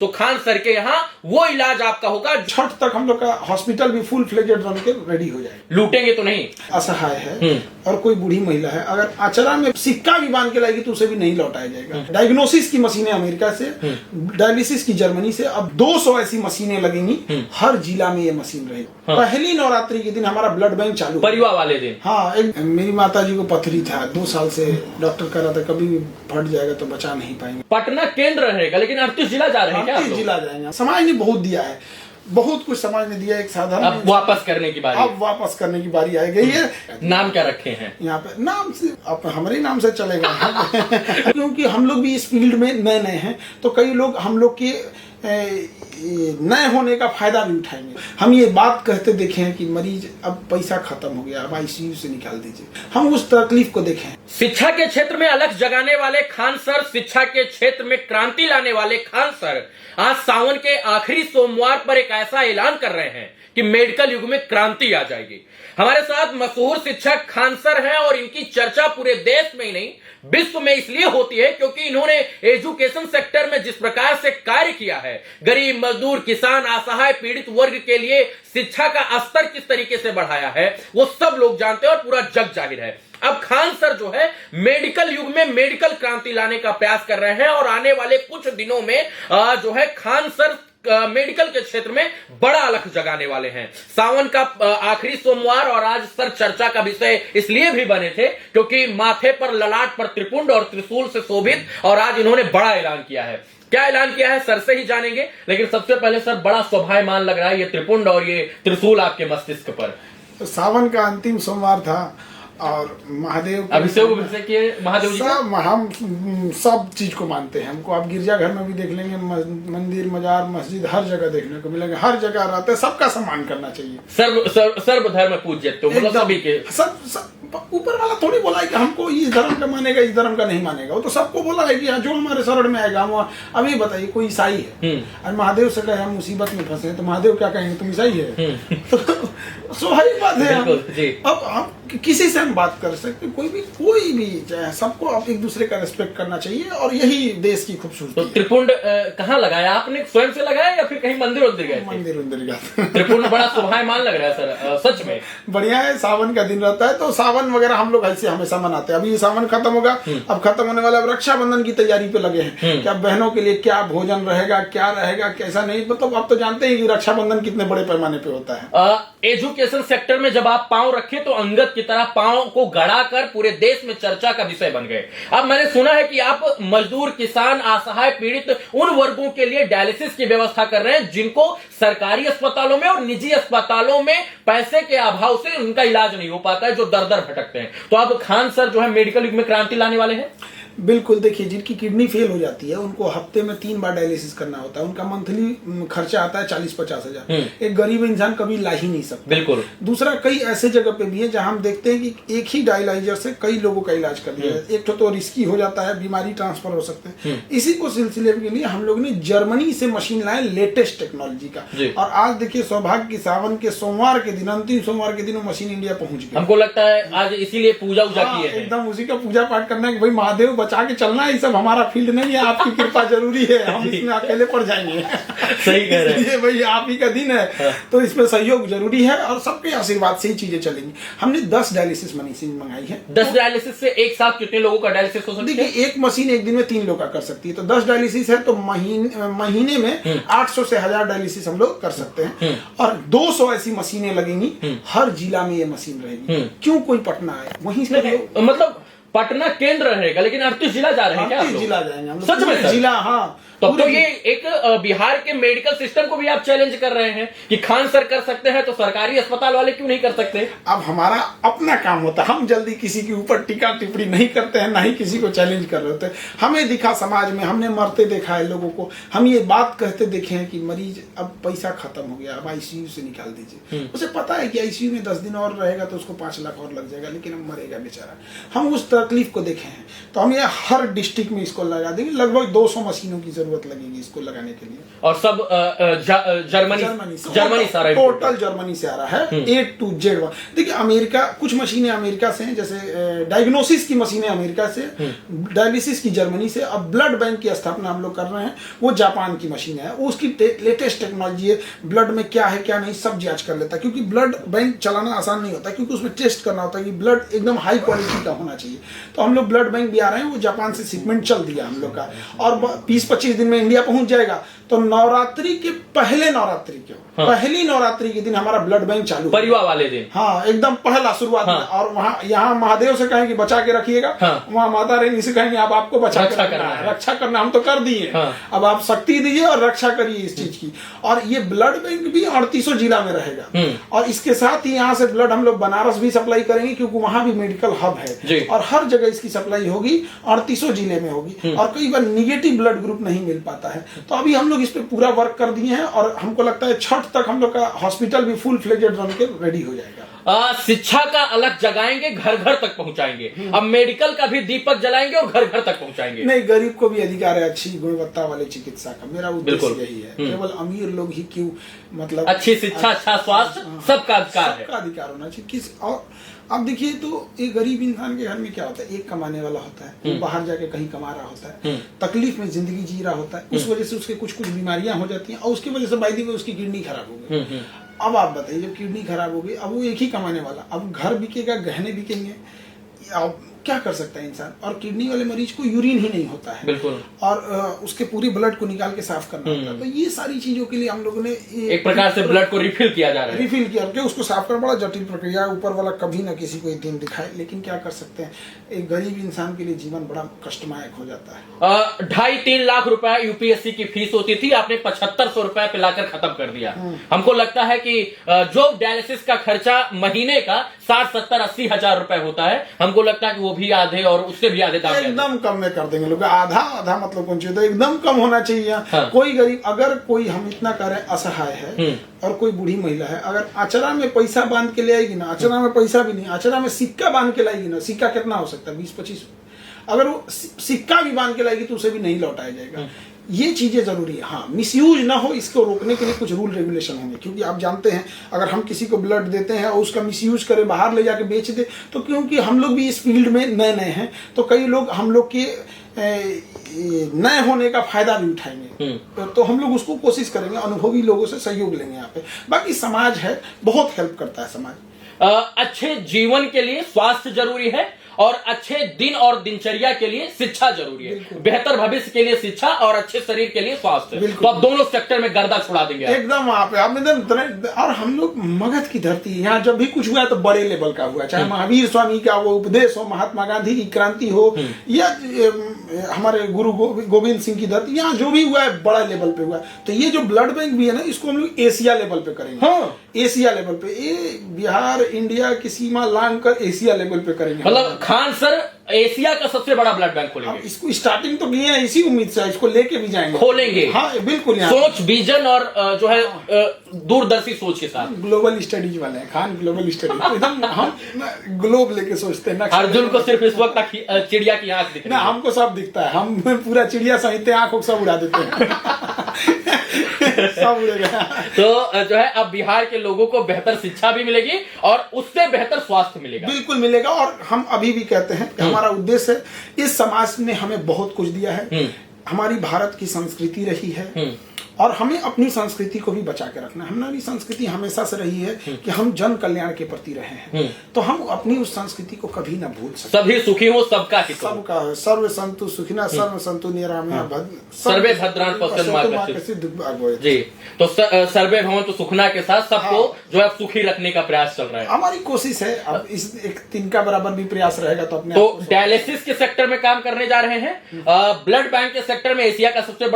तो खान सर के यहाँ वो इलाज आपका होगा। छठ तक हम लोग का हॉस्पिटल भी फुल फ्लेजेड बन के रेडी हो जाए। लूटेंगे तो नहीं। असहाय है और कोई बूढ़ी महिला है, अगर आचरा में सिक्का भी बांध के लाएगी तो उसे भी नहीं लौटाया जाएगा। डायग्नोसिस की मशीनें अमेरिका से, डायलिसिस की जर्मनी से, अब 200 ऐसी मशीनें लगेंगी, हर जिला में ये मशीन रहेगी। पहली नवरात्रि के दिन हमारा ब्लड बैंक चालू, परिवार वाले दिन। हाँ, एक मेरी माता जी को पथरी था, 2 साल से डॉक्टर कह रहा था कभी भी फट जाएगा तो बचा नहीं पाएंगे। पटना केंद्र रहेगा लेकिन 38 जिला जा रहे हैं क्या? 38 जिला जाएंगे। समाज ने बहुत दिया है, बहुत कुछ समाज ने दिया। एक साधन अब वापस करने की बारी, अब वापस करने की बारी आ गई है। नाम क्या रखे हैं यहाँ पे? नाम से अब हमारे नाम से चलेगा क्योंकि हम लोग भी इस फील्ड में नए नए हैं, तो कई लोग हम लोग के नए होने का फायदा भी उठाएंगे। हम ये बात कहते देखे हैं कि मरीज अब पैसा खत्म हो गया, अब आईसीयू से निकाल दीजिए, हम उस तकलीफ को देखें। शिक्षा के क्षेत्र में अलख जगाने वाले खान सर, शिक्षा के क्षेत्र में क्रांति लाने वाले खान सर आज सावन के आखिरी सोमवार पर एक ऐसा ऐलान कर रहे हैं कि मेडिकल युग में क्रांति आ जाएगी। हमारे साथ मशहूर शिक्षक खान सर हैं और इनकी चर्चा पूरे देश में ही नहीं विश्व में इसलिए होती है क्योंकि इन्होंने एजुकेशन सेक्टर में जिस प्रकार से कार्य किया है, गरीब, मजदूर, किसान, असहाय, पीड़ित वर्ग के लिए शिक्षा का स्तर किस तरीके से बढ़ाया है, वो सब लोग जानते हैं और पूरा जग जाहिर है। अब खान सर जो है मेडिकल युग में मेडिकल क्रांति लाने का प्रयास कर रहे हैं और आने वाले कुछ दिनों में जो है खान सर मेडिकल के क्षेत्र में बड़ा अलख जगाने वाले हैं। सावन का आखिरी सोमवार और आज सर चर्चा का विषय इसलिए भी बने थे क्योंकि माथे पर, ललाट पर त्रिपुंड और त्रिशूल से शोभित, और आज इन्होंने बड़ा ऐलान किया है। क्या ऐलान किया है सर से ही जानेंगे, लेकिन सबसे पहले सर बड़ा शोभायमान लग रहा है ये त्रिपुंड और ये त्रिशूल आपके मस्तिष्क पर। सावन का अंतिम सोमवार था और महादेव अभिषेक किए महादेव जी का। हम सब चीज को मानते हैं। हमको आप गिरजाघर में भी देख लेंगे, मंदिर, मजार, मस्जिद, हर जगह देखने को मिलेंगे, हर जगह रहते हैं। सबका सम्मान करना चाहिए। सर्वधर्म पूज्य, तो मतलब सभी के सब ऊपर वाला थोड़ी बोला है कि हमको इस धर्म का मानेगा, इस धर्म का नहीं मानेगा। वो तो सबको बोला है कि जो हमारे शरण में आएगा हम। अभी बताइए, कोई ईसाई है और महादेव से कहे हम मुसीबत में फंसे तो महादेव क्या कहेंगे, तुम ईसाई है? तो स्वाभाविक बात है। अब हम किसी से हम बात कर सकते, कोई भी चाहे, सबको आप एक दूसरे का रिस्पेक्ट करना चाहिए और यही देश की खूबसूरती। तो त्रिपुंड कहाँ लगाया आपने? स्वयं से लगाया या फिर कहीं मंदिर उंदिर गए? मंदिर गया। त्रिपुंड बड़ा शोभायमान लग रहा है सर, सच में बढ़िया है। सावन का दिन रहता है तो सावन वगैरह हम लोग ऐसे हमेशा मनाते हैं। अभी सावन खत्म होगा, अब खत्म होने वाला, रक्षाबंधन की तैयारी पे लगे हैं। क्या बहनों के लिए क्या भोजन रहेगा, क्या रहेगा, कैसा नहीं, मतलब आप तो जानते हैं कि रक्षाबंधन कितने बड़े पैमाने पे होता है। एजुकेशन सेक्टर में जब आप पांव रखे तो अंगद की तरह पांव को गड़ा कर पूरे देश में चर्चा का विषय बन गए। अब मैंने सुना है कि आप मजदूर, किसान, असहाय, पीड़ित उन वर्गों के लिए डायलिसिस की व्यवस्था कर रहे हैं जिनको सरकारी अस्पतालों में और निजी अस्पतालों में पैसे के अभाव से उनका इलाज नहीं हो पाता है, जो दर दर भटकते हैं। तो अब खान सर जो है मेडिकल युग में क्रांति लाने वाले हैं। बिल्कुल। देखिए, जिनकी किडनी फेल हो जाती है उनको हफ्ते में 3 बार डायलिसिस करना होता है। उनका मंथली खर्चा आता है 40-50 हजार। एक गरीब इंसान कभी ला ही नहीं सकता। बिल्कुल। दूसरा, कई ऐसे जगह पे भी है जहां हम देखते हैं कि एक ही डायलाइजर से कई लोगों का इलाज कर दिया है। एक तो रिस्की हो जाता है, बीमारी ट्रांसफर हो सकते हैं। इसी को सिलसिले के लिए हम लोग ने जर्मनी से मशीन लाए, लेटेस्ट टेक्नोलॉजी का। और आज देखिए, सौभाग्य की सावन के सोमवार के दिन, अंतिम सोमवार के दिन वो मशीन इंडिया पहुंच गई। हमको लगता है आज इसीलिए पूजा की है। एकदम उसी का पूजा पाठ करना है कि भाई महादेव बचा के चलना है। ये सब हमारा फील्ड नहीं है, आपकी कृपा जरूरी है, हम इसमें अकेले पड़ जाएंगे। सही कह रहे हैं। भाई आप ही का दिन है तो इसमें सहयोग जरूरी है और सबके आशीर्वाद से ही चीजें चलेंगी। हमने 10 डायलिसिस मशीन मंगाई है। 10 डायलिसिस से एक साथ कितने लोगों का डायलिसिस हो सकता है? देखिए, एक मशीन एक दिन में 3 लोग का कर सकती है। तो 10 डायलिसिस है तो महीने में 800 से 1000 डायलिसिस हम लोग कर सकते हैं। और 200 ऐसी मशीनें लगेंगी, हर जिला में ये मशीन रहेगी। क्यों कोई पटना आए, वहीं से मतलब पटना केंद्र रहेगा लेकिन 38 जिला जा रहे हैं क्या? 38 जिला जाएंगे हम लोग। सच में जिला, हाँ। तो ये एक बिहार के मेडिकल सिस्टम को भी आप चैलेंज कर रहे हैं कि खान सर कर सकते हैं तो सरकारी अस्पताल वाले क्यों नहीं कर सकते? अब हमारा अपना काम होता है, हम जल्दी किसी के ऊपर टीका टिप्पणी नहीं करते हैं, ना ही किसी को चैलेंज कर रहे होते। हमें दिखा समाज में, हमने मरते देखा है लोगों को, हम ये बात कहते देखे हैं कि मरीज अब पैसा खत्म हो गया, अब आईसीयू से निकाल दीजिए। उसे पता है कि आईसीयू में 10 दिन और रहेगा तो उसको 5 लाख और लग जाएगा, लेकिन अब मरेगा बेचारा। हम उस तकलीफ को देखे हैं तो हम ये हर डिस्ट्रिक्ट में इसको लगा देंगे। लगभग 200 मशीनों की जरूरत जरूरत लगेगी इसको लगाने के लिए। और सब जर्मनी सारा टोटल जर्मनी से आ रहा है, A to Z। देखिए अमेरिका, कुछ मशीनें अमेरिका से हैं, जैसे डायग्नोसिस की मशीनें अमेरिका से, डायलिसिस की जर्मनी से। अब ब्लड बैंक की स्थापना हम लोग कर रहे हैं, वो जापान की मशीन है, वो उसकी लेटेस्ट टेक्नोलॉजी है। ब्लड में क्या है क्या नहीं सब जांच कर लेता है, क्योंकि ब्लड बैंक चलाना आसान नहीं होता, क्योंकि उसमें टेस्ट करना होता है कि ब्लड एकदम हाई क्वालिटी का होना चाहिए। तो हम लोग ब्लड बैंक भी आ रहे हैं, वो जापान से शिपमेंट चल दिया हम लोग का, और 20-25 दिन में इंडिया पहुंच जाएगा। तो नवरात्रि के पहले नवरात्रि के पहली नवरात्रि के दिन हमारा ब्लड बैंक चालू, परिवार वाले दिन, हाँ एकदम पहला शुरुआत में। और वहाँ यहाँ महादेव से कहेंगे बचा के रखिएगा, वहाँ माता रानी से कहेंगे आप आपको बचा के रखना है, रक्षा करना हम तो कर दिए, अब आप शक्ति दीजिए और रक्षा करिए इस चीज की। और ये ब्लड बैंक भी 38 जिला में रहेगा, और इसके साथ ही यहाँ से ब्लड हम लोग बनारस भी सप्लाई करेंगे, क्योंकि वहाँ भी मेडिकल हब है, और हर जगह इसकी सप्लाई होगी, 38 जिले में होगी। और कई बार निगेटिव ब्लड ग्रुप नहीं मिल पाता है, तो अभी हम लोग इस पे पूरा वर्क कर दिए हैं, और हमको लगता है छठ तक हम लोग का हॉस्पिटल भी फुल फ्लेजेड रन के रेडी हो जाएगा। शिक्षा का अलग जगाएंगे, घर घर तक पहुंचाएंगे। अब मेडिकल का भी दीपक जलाएंगे और घर घर तक पहुंचाएंगे। नहीं, गरीब को भी अधिकार है अच्छी गुणवत्ता वाले चिकित्सा का, मेरा उद्देश्य यही है। केवल अमीर लोग ही क्यों, मतलब अच्छी शिक्षा, अच्छा स्वास्थ्य सबका अधिकार है, सबका अधिकार होना चाहिए। किस और अब देखिए, तो एक गरीब इंसान के घर में क्या होता है, एक कमाने वाला होता है, वो बाहर जाके कहीं कमा रहा होता है, तकलीफ में जिंदगी जी रहा होता है, उस वजह से उसके कुछ बीमारियां हो जाती हैं, और उसकी वजह से बाई दी उसकी किडनी खराब हो गई। अब आप बताइए, जब किडनी खराब हो गई, अब वो एक ही कमाने वाला, अब घर बिकेगा, गहने बिकेंगे, अब क्या कर सकता है इंसान। और किडनी वाले मरीज को यूरिन ही नहीं होता है, बिल्कुल, और उसके पूरी ब्लड को निकाल के साफ करना होता है। तो ये सारी चीजों के लिए हम लोगों ने एक प्रकार से ब्लड को रिफिल किया जा रहा है, रिफिल किया के उसको साफ करना बड़ा जटिल प्रक्रिया है। ऊपर वाला कभी ना किसी को एक दिन दिखाए, लेकिन क्या कर सकते हैं, एक गरीब इंसान के लिए जीवन बड़ा कष्टदायक हो जाता है। 2.5-3 लाख रुपए यूपीएससी की फीस होती थी, आपने 7500 रुपए पे लाकर खत्म कर दिया। हमको लगता है कि जो डायलिसिस का खर्चा महीने का 60-70-80 हजार रुपए होता है, हमको लगता है कि वो भी आधे और उससे भी आधे दाम एकदम कम में कर देंगे लोग। आधा मतलब कौन चाहिए, तो एकदम कम होना चाहिए। हाँ। कोई गरीब, अगर कोई हम इतना करें असहाय है, और कोई बूढ़ी महिला है, अगर आचरा में पैसा बांध के ले आएगी ना, आचरा में पैसा भी नहीं, आचरा में सिक्का बांध के लाएगी ना, सिक्का कितना हो सकता है, 20-25, अगर वो सिक्का भी बांध के लाएगी तो उसे भी नहीं लौटाया जाएगा। ये चीजें जरूरी है। हाँ, मिसयूज ना हो, इसको रोकने के लिए कुछ रूल रेगुलेशन होंगे, क्योंकि आप जानते हैं अगर हम किसी को ब्लड देते हैं और उसका मिसयूज करें, बाहर ले जाके बेच दे, तो क्योंकि हम लोग भी इस फील्ड में नए नए हैं, तो कई लोग हम लोग के नए होने का फायदा भी उठाएंगे। तो हम लोग उसको कोशिश करेंगे, अनुभवी लोगों से सहयोग लेंगे यहाँ पे। बाकी समाज है, बहुत हेल्प करता है समाज। अच्छे जीवन के लिए स्वास्थ्य जरूरी है, और अच्छे दिन और दिनचर्या के लिए शिक्षा जरूरी है। बेहतर भविष्य के लिए शिक्षा और अच्छे शरीर के लिए स्वास्थ्य। तो आप दोनों सेक्टर में गर्दा छुड़ा देंगे एकदम वहां पे आप। और हम लोग मगध की धरती है, यहाँ जब भी कुछ हुआ है तो बड़े लेवल का हुआ, चाहे महावीर स्वामी का वो उपदेश हो, महात्मा गांधी की क्रांति हो, या हमारे गुरु गोविंद सिंह की धरती, यहाँ जो भी हुआ है बड़ा लेवल पे हुआ है। तो ये जो ब्लड बैंक भी है ना, इसको हम लोग एशिया लेवल पे करेंगे। हाँ, एशिया लेवल पे, ये बिहार इंडिया की सीमा लांग कर एशिया लेवल पे करेंगे। मतलब खान सर एशिया का सबसे बड़ा ब्लड बैंक खोलेंगे। इसको स्टार्टिंग तो किए हैं, इसी उम्मीद से इसको लेके भी जाएंगे, खोलेंगे। हाँ बिल्कुल, सोच, विजन और जो है दूरदर्शी सोच के साथ। ग्लोबल स्टडीज वाले हैं खान, ग्लोबल स्टडीज एकदम हम ग्लोब लेके सोचते हैं ना। अर्जुन को सिर्फ इस वक्त तक चिड़िया की आंख दिख रही है, हमको सब दिखता है, हम पूरा चिड़िया सहित आंखों सब उड़ा देते हैं। सब उड़ेगा। तो जो है अब बिहार के लोगों को बेहतर शिक्षा भी मिलेगी और उससे बेहतर स्वास्थ्य मिलेगा। बिल्कुल मिलेगा। और हम अभी भी कहते हैं कि हमारा उद्देश्य है, इस समाज ने हमें बहुत कुछ दिया है, हमारी भारत की संस्कृति रही है, और हमें अपनी संस्कृति को भी बचा के रखना है। हमारी संस्कृति हमेशा से रही है कि हम जन कल्याण के प्रति रहे हैं, तो हम अपनी उस संस्कृति को कभी ना भूल सकते। सभी सुखी हो, सबका हित हो। सबका सर्व संतु सुखिना, सर्व संतु निरामया, सर्वे भद्रान पश्यन्ति जी। तो सर्वे भवन्तु सुखना के साथ सबको जो है सुखी रखने का प्रयास चल रहा है। हमारी कोशिश है, अब इस एक तिनका बराबर भी प्रयास रहेगा तो अपने। तो डायलिसिस के सेक्टर में काम करने जा रहे हैं, ब्लड बैंक के सेक्टर में एशिया का सबसे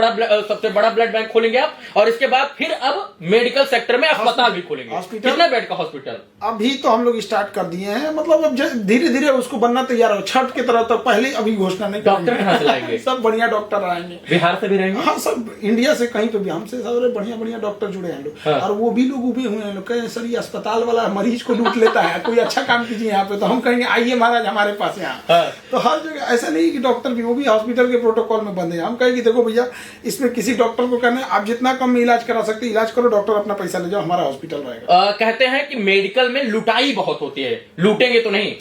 बड़ा ब्लड बैंक खोलेंगे खोलेंगे आप, और इसके बाद फिर अब मेडिकल सेक्टर में अस्पताल भी खोलेंगे। हॉस्पिटल, कितने बेड का हॉस्पिटल? अभी तो हम लोग स्टार्ट कर दिए हैं, मतलब अब धीरे धीरे उसको बनना तैयार हो। छठ की तरह तो पहले अभी घोषणा नहीं करेंगे। डॉक्टर कहाँ से लाएंगे? सब बढ़िया डॉक्टर आएंगे, बिहार से भी रहेंगे। हाँ, सब इंडिया से कहीं पे भी हमसे सारे बढ़िया बढ़िया डॉक्टर जुड़े हैं लोग। हाँ। और वो भी लोग उबे हुए हैं, लोग कहें सर ये अस्पताल वाला मरीज को लूट लेता है, कोई अच्छा काम कीजिए यहाँ पे। तो हम कहेंगे आइए महाराज हमारे पास यहाँ। हाँ। तो हर जगह ऐसा नहीं कि डॉक्टर भी, वो भी हॉस्पिटल के प्रोटोकॉल में बंद है। हम कहेंगे देखो भैया, इसमें किसी डॉक्टर को कहना है आप जितना कम में इलाज करा सकते इलाज करो, डॉक्टर अपना पैसा ले जाओ, हमारा हॉस्पिटल रहेगा। कहते हैं कि मेडिकल में लुटाई बहुत होती है, लूटेंगे तो नहीं?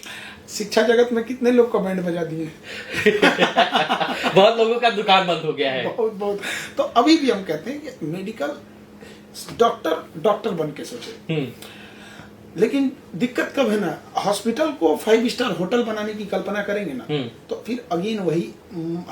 शिक्षा जगत में कितने लोग का बैंड बजा दिए बहुत लोगों का दुकान बंद हो गया है। बहुत बहुत। तो अभी भी हम कहते हैं कि मेडिकल डॉक्टर बन के सोचे। लेकिन दिक्कत कब है ना, हॉस्पिटल को 5 स्टार होटल बनाने की कल्पना करेंगे ना, तो फिर अगेन वही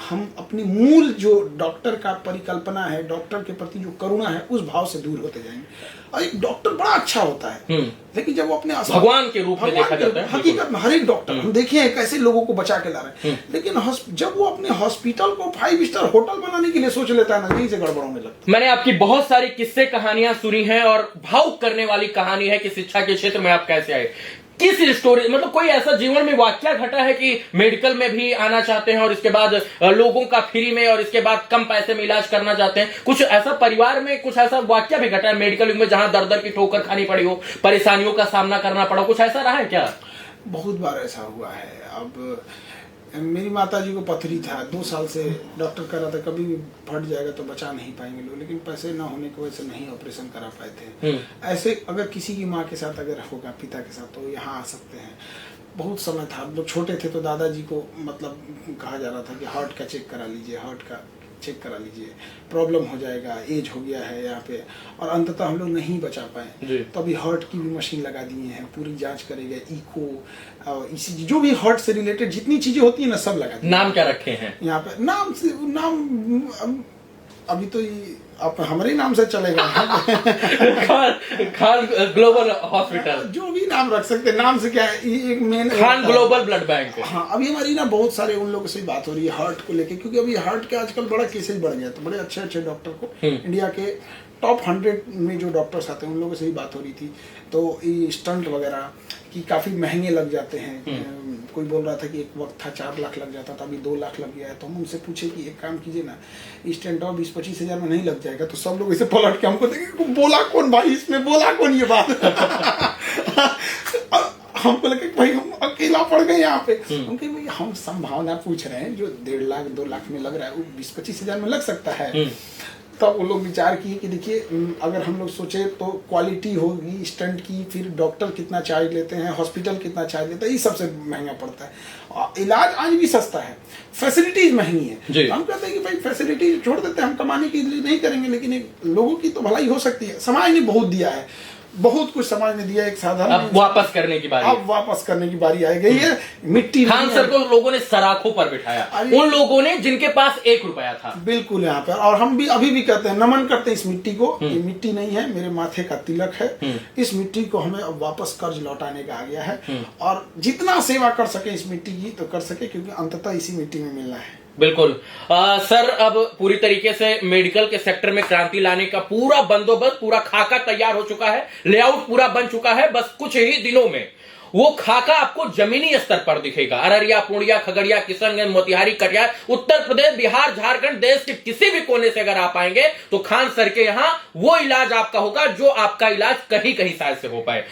हम अपनी मूल जो डॉक्टर का परिकल्पना है, डॉक्टर के प्रति जो करुणा है, उस भाव से दूर होते जाएंगे। और एक डॉक्टर बड़ा अच्छा होता है, लेकिन जब वो अपने भगवान के रूप में देखा जाता है। हकीकत में हर एक डॉक्टर हम देखे हैं कैसे लोगों को बचा के ला रहे हैं, लेकिन जब वो अपने हॉस्पिटल को 5 स्टार होटल बनाने के लिए सोच लेता है ना, यहीं से गड़बड़ होने लगता है। मैंने आपकी बहुत सारी किस्से कहानियां सुनी हैं, और भावुक करने वाली कहानी है कि शिक्षा के क्षेत्र में आप कैसे आए। किस स्टोरी, मतलब कोई ऐसा जीवन में वाकया घटा है कि मेडिकल में भी आना चाहते हैं और इसके बाद लोगों का फ्री में और इसके बाद कम पैसे में इलाज करना चाहते हैं? कुछ ऐसा परिवार में कुछ ऐसा वाकया भी घटा है मेडिकल में, जहां दर दर की ठोकर खानी पड़ी हो, परेशानियों का सामना करना पड़ा, कुछ ऐसा रहा है क्या? बहुत बार ऐसा हुआ है। अब मेरी माता जी को पथरी था, 2 साल से डॉक्टर कह रहा था कभी भी फट जाएगा तो बचा नहीं पाएंगे लोग, लेकिन पैसे ना होने की वजह से नहीं ऑपरेशन करा पाए थे। ऐसे अगर किसी की माँ के साथ अगर होगा, पिता के साथ, तो यहाँ आ सकते हैं। बहुत समय था, हम लोग छोटे थे तो दादाजी को मतलब कहा जा रहा था कि हार्ट का चेक करा लीजिए, हार्ट का चेक करा लीजिए, प्रॉब्लम हो जाएगा, एज हो गया है यहाँ पे, और अंततः हम लोग नहीं बचा पाए। तो अभी हार्ट की भी मशीन लगा दिए हैं, पूरी जांच करेगा, इको, ईसीजी, जो भी हार्ट से रिलेटेड जितनी चीजें होती है ना, सब लगा दिए। नाम क्या रखे हैं यहाँ पे? नाम अभी तो आप हमारे नाम से चलेगा। खान ग्लोबल हॉस्पिटल, जो भी नाम रख सकते, नाम से क्या है, एक main Khan global blood bank. हाँ, अभी हमारी ना बहुत सारे उन लोगों से बात हो रही है हार्ट को लेके, क्योंकि अभी हार्ट के आजकल बड़ा केसेज बढ़ गया, तो बड़े अच्छे अच्छे डॉक्टर को इंडिया के टॉप 100 में जो डॉक्टर्स आते हैं उन लोगों से ही बात हो रही थी। तो ये स्टंट वगैरह कि काफ़ी महंगे लग जाते हैं। कोई बोल रहा था कि एक वक्त था 4 लाख लग जाता था, अभी 2 लाख लग गया है। तो हम उनसे पूछे कि एक काम कीजिए ना, स्टेंट और 20-25 हज़ार में नहीं लग जाएगा? तो सब लोग इसे पलट के हमको देखे, बोला कौन भाई इसमें, बोला कौन ये बात? हमको लगे भाई हम अकेला पड़ गए यहाँ पे। हम कहे भाई हम संभावना पूछ रहे हैं, जो 1.5 लाख 2 लाख में लग रहा है वो 20-25 हज़ार में लग सकता है। तब वो लोग विचार किए कि देखिए अगर हम लोग सोचे तो क्वालिटी होगी स्टंट की, फिर डॉक्टर कितना चार्ज लेते हैं, हॉस्पिटल कितना चार्ज लेता है, ये सबसे महंगा पड़ता है। इलाज आज भी सस्ता है, फैसिलिटीज महंगी है। हम कहते हैं कि भाई फैसिलिटी छोड़ देते हैं, हम कमाने के लिए नहीं करेंगे, लेकिन एक लोगों की तो भलाई हो सकती है। समाज ने बहुत दिया है, बहुत कुछ समाज ने दिया। एक साधारण अब वापस करने की बारी, अब वापस करने की बारी आ गई है। मिट्टी खान सर को लोगों ने सराखों पर बिठाया, उन लोगों ने जिनके पास 1 रुपया था। बिल्कुल यहाँ पर, और हम भी अभी भी कहते हैं, नमन करते हैं इस मिट्टी को। ये मिट्टी नहीं है, मेरे माथे का तिलक है। इस मिट्टी को हमें अब वापस कर्ज लौटाने का आ गया है, और जितना सेवा कर सके इस मिट्टी की तो कर सके, क्योंकि अंततः इसी मिट्टी में मिलना है। बिल्कुल। सर, अब पूरी तरीके से मेडिकल के सेक्टर में क्रांति लाने का पूरा बंदोबस्त, पूरा खाका तैयार हो चुका है, लेआउट पूरा बन चुका है। बस कुछ ही दिनों में वो खाका आपको जमीनी स्तर पर दिखेगा। अररिया, पूर्णिया, खगड़िया, किशनगंज, मोतिहारी, कटिहार, उत्तर प्रदेश, बिहार, झारखंड, देश के किसी भी कोने से अगर आप आएंगे तो खान सर के यहाँ वो इलाज आपका होगा जो आपका इलाज कहीं कहीं शायद से हो पाए।